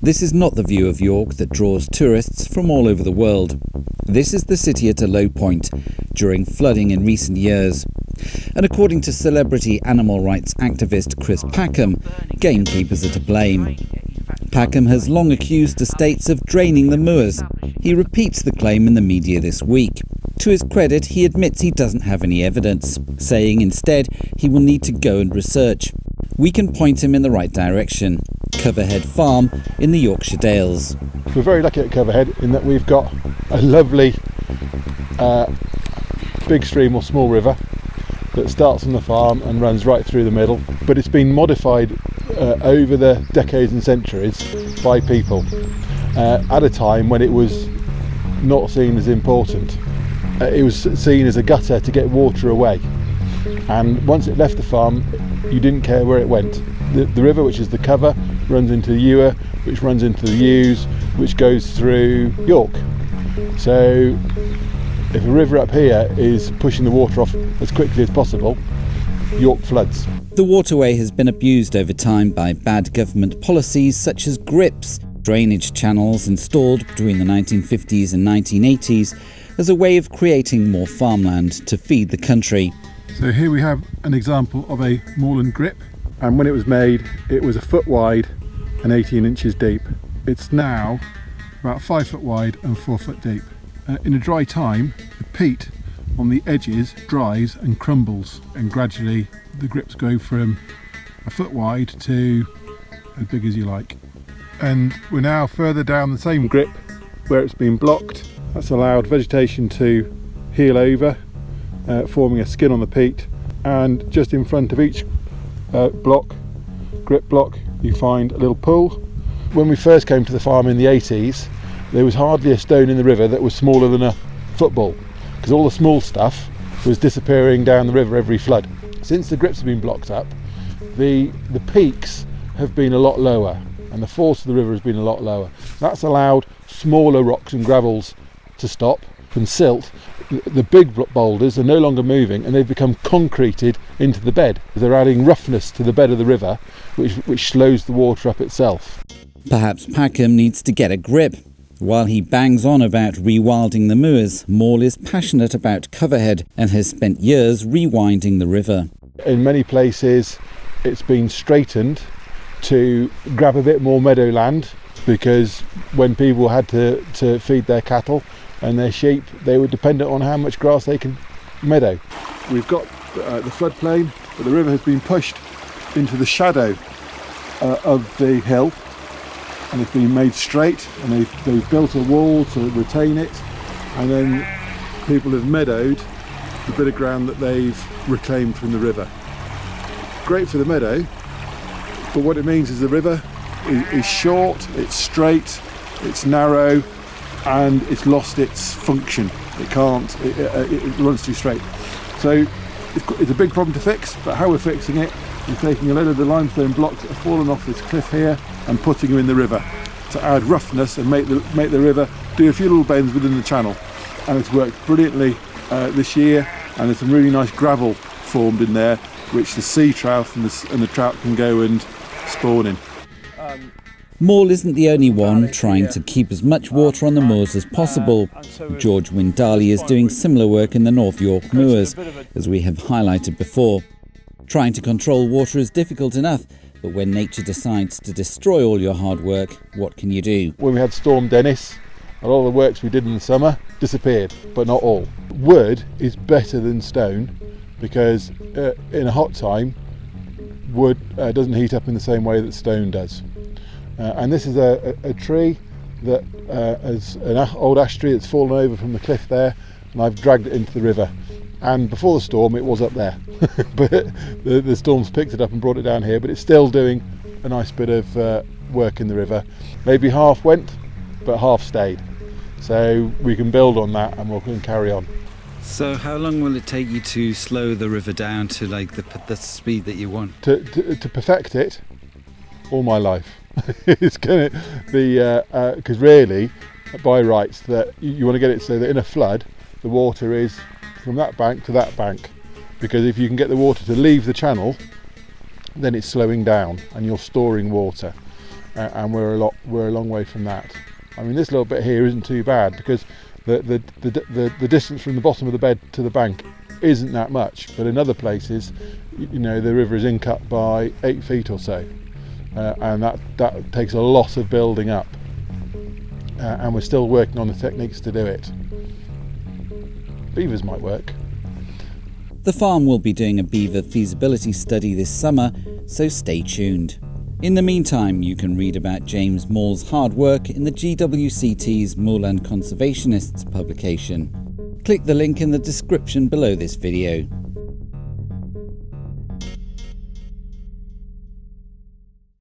This is not the view of York that draws tourists from all over the world. This is the city at a low point during flooding in recent years. And according to celebrity animal rights activist Chris Packham, gamekeepers are to blame. Packham has long accused estates of draining the moors. He repeats the claim in the media this week. To his credit, he admits he doesn't have any evidence, saying instead he will need to go and research. We can point him in the right direction. Coverhead Farm in the Yorkshire Dales. We're very lucky at Coverhead in that we've got a lovely big stream or small river that starts on the farm and runs right through the middle, but it's been modified over the decades and centuries by people at a time when it was not seen as important. It was seen as a gutter to get water away, and once it left the farm you didn't care where it went. The river, which is the Cover, runs into the Ewer, which runs into the Ewes, which goes through York. So if a river up here is pushing the water off as quickly as possible, York floods. The waterway has been abused over time by bad government policies such as grips, drainage channels installed between the 1950s and 1980s as a way of creating more farmland to feed the country. So here we have an example of a moorland grip, and when it was made it was a foot wide and 18 inches deep. It's now about 5 foot wide and 4 foot deep. In a dry time, the peat on the edges dries and crumbles, and gradually the grips go from a foot wide to as big as you like. And we're now further down the same grip where it's been blocked. That's allowed vegetation to heal over, forming a skin on the peat, and just in front of each grip block, you find a little pool. When we first came to the farm in the 80s, there was hardly a stone in the river that was smaller than a football, because all the small stuff was disappearing down the river every flood. Since the grips have been blocked up, the peaks have been a lot lower, and the force of the river has been a lot lower. That's allowed smaller rocks and gravels to stop and silt. The big boulders are no longer moving, and they've become concreted into the bed. They're adding roughness to the bed of the river, which slows the water up itself. Perhaps Packham needs to get a grip. While he bangs on about rewilding the moors, Maul is passionate about Coverhead and has spent years rewinding the river. In many places it's been straightened to grab a bit more meadowland, because when people had to feed their cattle and their sheep, they were dependent on how much grass they could meadow. We've got the floodplain, but the river has been pushed into the shadow of the hill, and it's been made straight, and they've built a wall to retain it, and then people have meadowed the bit of ground that they've reclaimed from the river. Great for the meadow, but what it means is the river is short, it's straight, it's narrow, and it's lost its function. It runs too straight. So it's a big problem to fix, but how we're fixing it is taking a load of the limestone blocks that have fallen off this cliff here and putting them in the river to add roughness and make the river do a few little bends within the channel. And it's worked brilliantly this year, and there's some really nice gravel formed in there, which the sea trout and the trout can go and spawn in. Maul isn't the only one trying to keep as much water on the moors as possible. George Windali is doing similar work in the North York moors, as we have highlighted before. Trying to control water is difficult enough, but when nature decides to destroy all your hard work, what can you do? When we had Storm Dennis, a lot of the works we did in the summer disappeared, but not all. Wood is better than stone, because in a hot time, wood doesn't heat up in the same way that stone does. And this is a tree that is an old ash tree that's fallen over from the cliff there, and I've dragged it into the river. And before the storm it was up there, but the storm's picked it up and brought it down here, but it's still doing a nice bit of work in the river. Maybe half went, but half stayed. So we can build on that, and we can carry on. So how long will it take you to slow the river down to like the speed that you want? To perfect it, all my life. It's going to be, because really, by rights, that you want to get it so that in a flood, the water is from that bank to that bank. Because if you can get the water to leave the channel then it's slowing down and you're storing water, and we're a long way from that. I mean, this little bit here isn't too bad because the distance from the bottom of the bed to the bank isn't that much, but in other places, you know, the river is in-cut by 8 feet or so, and that takes a lot of building up, and we're still working on the techniques to do it. Beavers might work. The farm will be doing a beaver feasibility study this summer, so stay tuned. In the meantime, you can read about James Moore's hard work in the GWCT's Moorland Conservationists publication. Click the link in the description below this video.